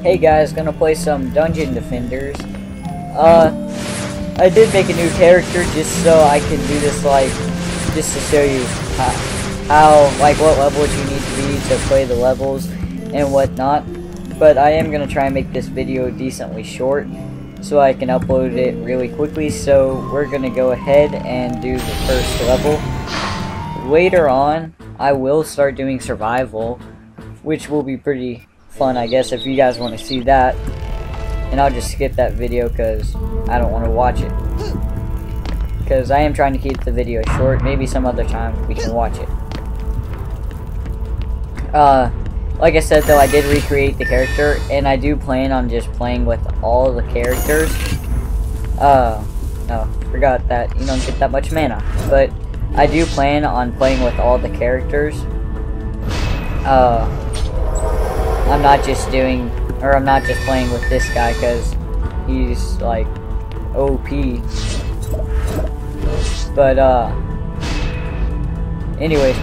Hey guys, gonna play some Dungeon Defenders. I did make a new character just so I can do this, just to show you what levels you need to be to play the levels and whatnot. But I am gonna try and make this video decently short so I can upload it really quickly. So we're gonna go ahead and do the first level. Later on, I will start doing survival, which will be pretty fun, I guess, if you guys want to see that. And I'll just skip that video because I don't want to watch it, because I am trying to keep the video short. Maybe some other time we can watch it. Like I said though, I did recreate the character, and I do plan on just playing with all the characters. No, forgot that you don't get that much mana, but I do plan on playing with all the characters. I'm not just playing with this guy because he's like OP. But anyways,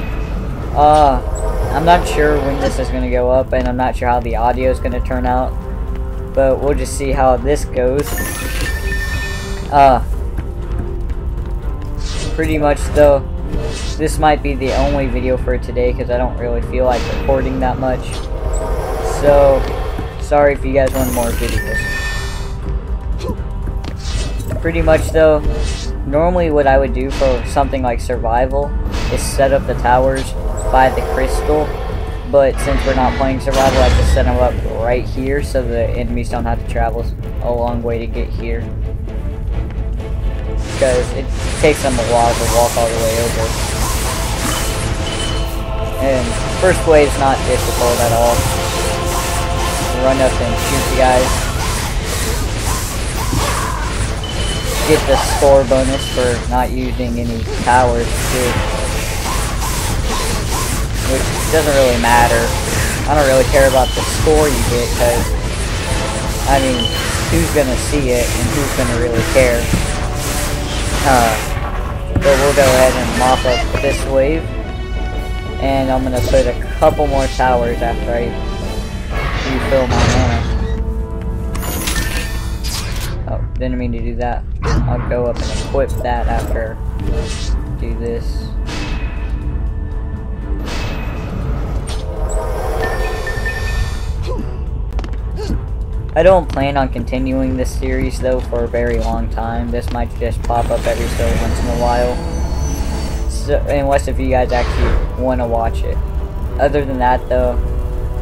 I'm not sure when this is gonna go up, and I'm not sure how the audio is gonna turn out, but we'll just see how this goes. Pretty much though, this might be the only video for today because I don't really feel like recording that much. So, sorry if you guys want more videos. Pretty much though, normally what I would do for something like survival is set up the towers by the crystal, but since we're not playing survival, I just set them up right here so the enemies don't have to travel a long way to get here, because it takes them a while to walk all the way over. And first wave is not difficult at all. Run up and shoot the guys. Get the score bonus for not using any towers too, which doesn't really matter. I don't really care about the score you get, because I mean, who's gonna see it and who's gonna really care? But we'll go ahead and mop up this wave, and I'm gonna put a couple more towers after I refill my mana. Oh, didn't mean to do that. I'll go up and equip that after I do this. I don't plan on continuing this series though for a very long time. This might just pop up every so once in a while. So, unless if you guys actually want to watch it. Other than that though,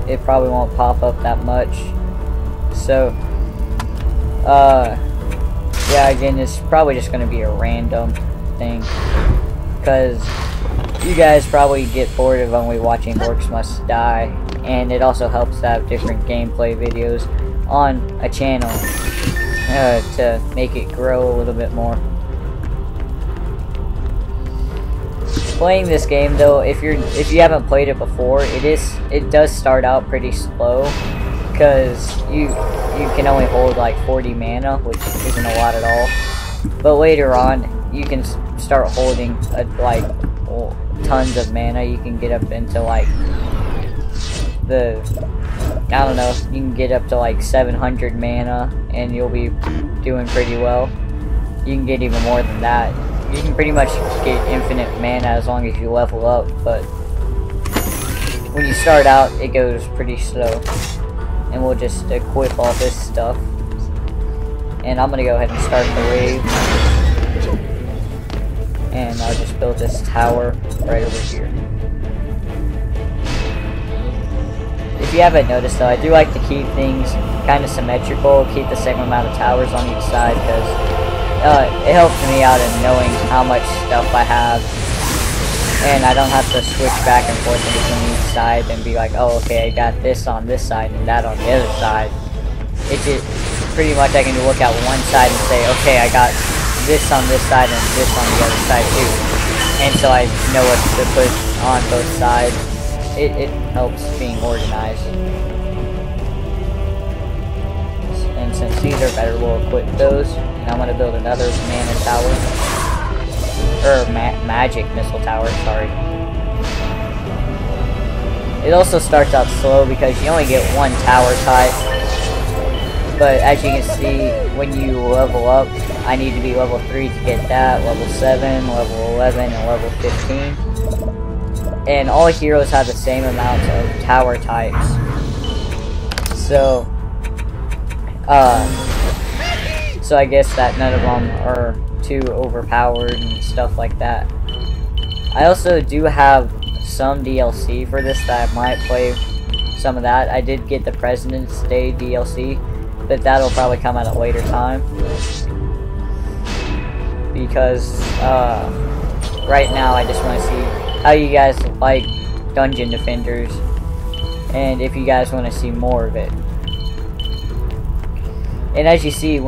it probably won't pop up that much. So, yeah, again, it's probably just going to be a random thing, because you guys probably get bored of only watching Orcs Must Die, and it also helps to have different gameplay videos on a channel to make it grow a little bit more. Playing this game though, if you haven't played it before, it does start out pretty slow, because you can only hold like 40 mana, which isn't a lot at all. But later on, you can start holding like tons of mana. You can get up into like I don't know, you can get up to like 700 mana, and you'll be doing pretty well. You can get even more than that. You can pretty much get infinite mana as long as you level up, but when you start out, it goes pretty slow. And we'll just equip all this stuff. And I'm gonna go ahead and start the wave. And I'll just build this tower right over here. If you haven't noticed though, I do like to keep things kind of symmetrical, keep the same amount of towers on each side, because it helps me out in knowing how much stuff I have, and I don't have to switch back and forth between each side and be like, oh, okay, I got this on this side and that on the other side. It just pretty much I can look at one side and say, okay, I got this on this side and this on the other side too, and so I know what to put on both sides. It helps being organized. And since these are better, we'll equip those. And I'm going to build another mana tower. Or magic missile tower, sorry. It also starts out slow because you only get one tower type. But as you can see, when you level up, I need to be level 3 to get that, level 7, level 11, and level 15. And all heroes have the same amount of tower types. So, so I guess that none of them are too overpowered and stuff like that. I also do have some DLC for this that I might play some of that. I did get the President's Day DLC, but that'll probably come at a later time. Because, right now I just want to see how you guys like Dungeon Defenders, and if you guys want to see more of it. And as you see,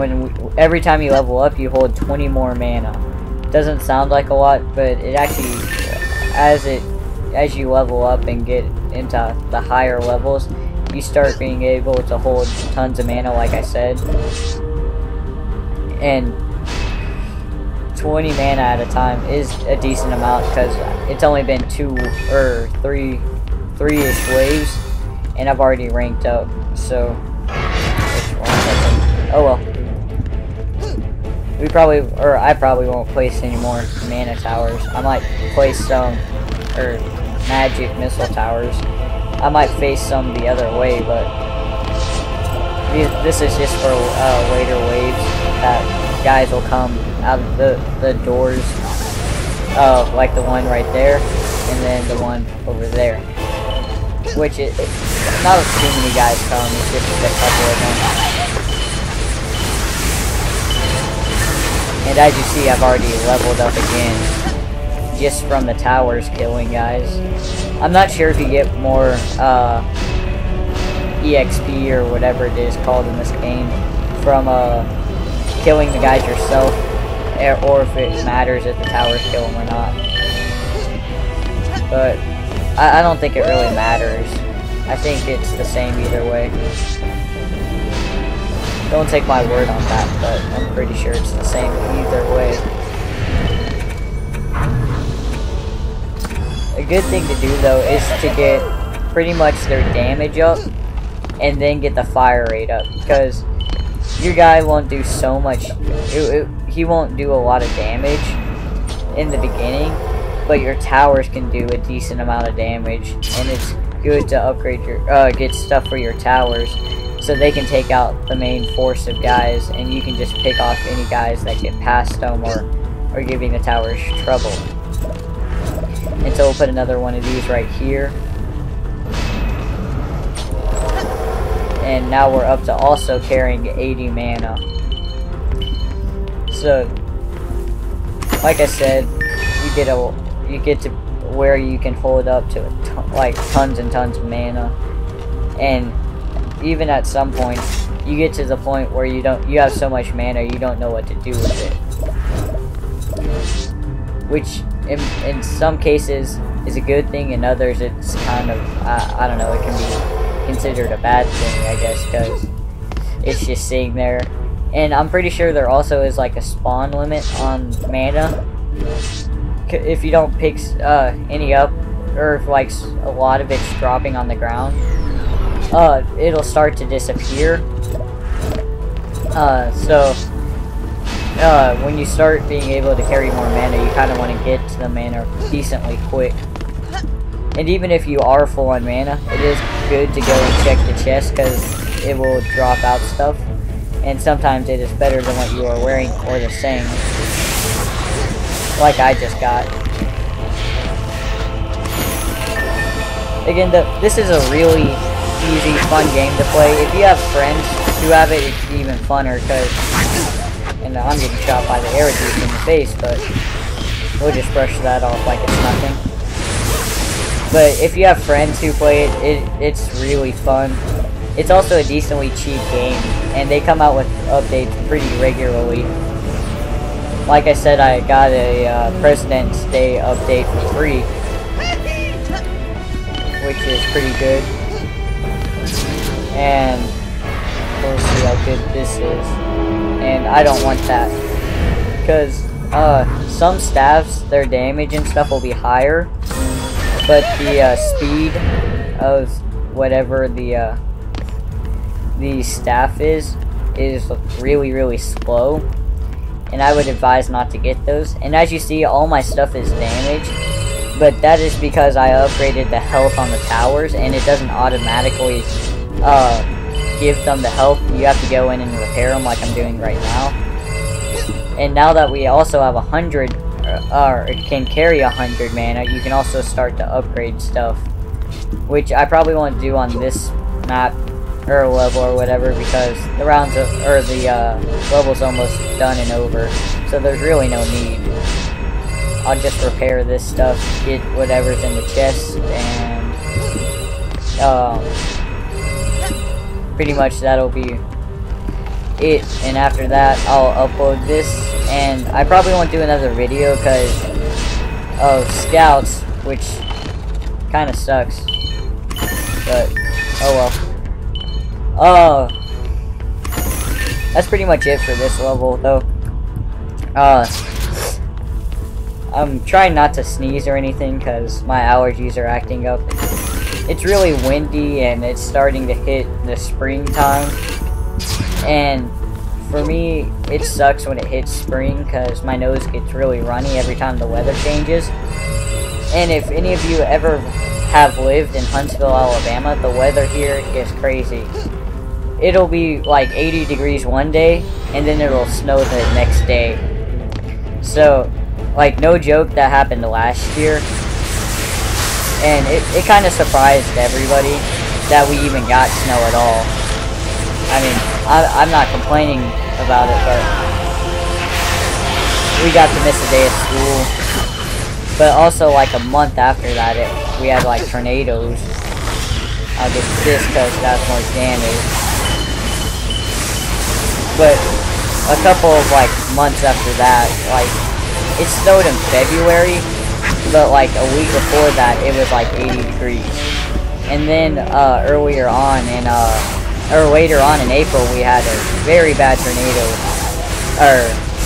every time you level up, you hold 20 more mana. Doesn't sound like a lot, but it actually, as you level up and get into the higher levels, you start being able to hold tons of mana, like I said. And 20 mana at a time is a decent amount, because it's only been 2 or 3-ish waves, and I've already ranked up. So, oh well. I probably won't place any more mana towers. I might place some, or magic missile towers. I might face some the other way, but this is just for later waves that guys will come out of the doors, like the one right there, and then the one over there. Which it's not too many guys come, it's just a couple of them. And as you see, I've already leveled up again, just from the towers killing guys. I'm not sure if you get more EXP or whatever it is called in this game from killing the guys yourself, or if it matters if the towers kill them or not. But I don't think it really matters. I think it's the same either way. Don't take my word on that, but I'm pretty sure it's the same either way. A good thing to do though is to get pretty much their damage up and then get the fire rate up, because your guy won't do so much, he won't do a lot of damage in the beginning, but your towers can do a decent amount of damage, and it's good to upgrade your get stuff for your towers so they can take out the main force of guys, and you can just pick off any guys that get past them or giving the towers trouble. And so we'll put another one of these right here. And now we're up to also carrying 80 mana. So, like I said, you get to where you can hold up to like tons and tons of mana, and even at some point, you get to the point where you have so much mana you don't know what to do with it, which in some cases is a good thing, in others it's kind of I don't know, it can be considered a bad thing, I guess, because it's just sitting there. And I'm pretty sure there also is like a spawn limit on mana. If you don't pick any up, or if like a lot of it's dropping on the ground, it'll start to disappear. So when you start being able to carry more mana, you kind of want to get to the mana decently quick. And even if you are full on mana, it is good to go and check the chest, because it will drop out stuff, and sometimes it is better than what you are wearing or the same, like I just got. Again, this is a really easy, fun game to play. If you have friends who have it, it's even funner, because, and I'm getting shot by the air dude in the face, but we'll just brush that off like it's nothing. But if you have friends who play it, it's really fun. It's also a decently cheap game, and they come out with updates pretty regularly. Like I said, I got a President's Day update for free, which is pretty good. And we'll see how good this is. And I don't want that, because some staffs, their damage and stuff will be higher, but the speed of whatever the staff is is really slow, and I would advise not to get those. And as you see, all my stuff is damaged, but that is because I upgraded the health on the towers, and it doesn't automatically give them the health. You have to go in and repair them like I'm doing right now. And now that we also have 100, or it can carry 100 mana, you can also start to upgrade stuff, which I probably won't do on this map or level or whatever, because the rounds or the level's almost done and over, so there's really no need. I'll just repair this stuff, get whatever's in the chest, and pretty much that'll be it. And after that, I'll upload this, and I probably won't do another video because of scouts, which kind of sucks, but oh well. That's pretty much it for this level, though. I'm trying not to sneeze or anything because my allergies are acting up. It's really windy and it's starting to hit the springtime, and for me it sucks when it hits spring because my nose gets really runny every time the weather changes. And if any of you ever have lived in Huntsville, Alabama, the weather here is crazy. It'll be like 80 degrees one day and then it'll snow the next day. So like, no joke, that happened last year, and it kind of surprised everybody that we even got snow at all. I mean, I'm not complaining about it, but we got to miss a day of school. But also, like, a month after that, we had, like, tornadoes. I'll get this because that's more damage. But a couple of, like, months after that, like, it snowed in February, but like a week before that, it was like 80 degrees. And then earlier on in, or later on in April, we had a very bad tornado, or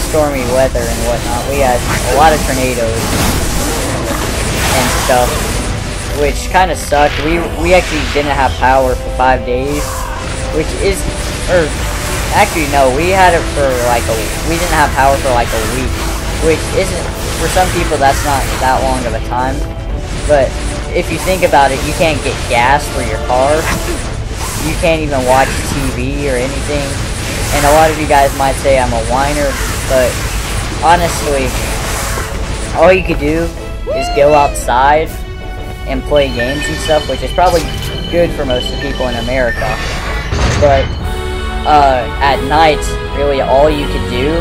stormy weather and whatnot. We had a lot of tornadoes and stuff, which kind of sucked. We actually didn't have power for 5 days, which is, or actually no, we had it for like we didn't have power for like a week. Which isn't, for some people that's not that long of a time, but if you think about it, you can't get gas for your car, you can't even watch TV or anything, and a lot of you guys might say I'm a whiner, but honestly, all you could do is go outside and play games and stuff, which is probably good for most of the people in America, but at night, really all you could do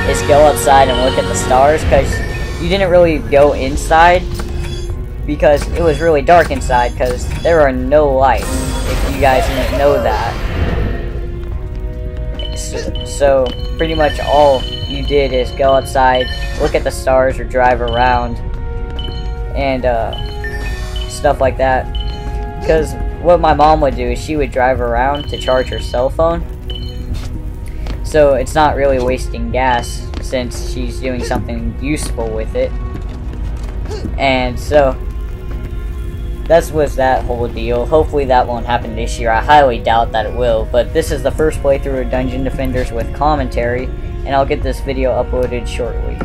is go outside and look at the stars, because you didn't really go inside because it was really dark inside because there are no lights, if you guys didn't know that. So pretty much all you did is go outside, look at the stars, or drive around and stuff like that. Because what my mom would do is she would drive around to charge her cell phone, so it's not really wasting gas since she's doing something useful with it. And so that was that whole deal. Hopefully that won't happen this year. I highly doubt that it will, but this is the first playthrough of Dungeon Defenders with commentary, and I'll get this video uploaded shortly.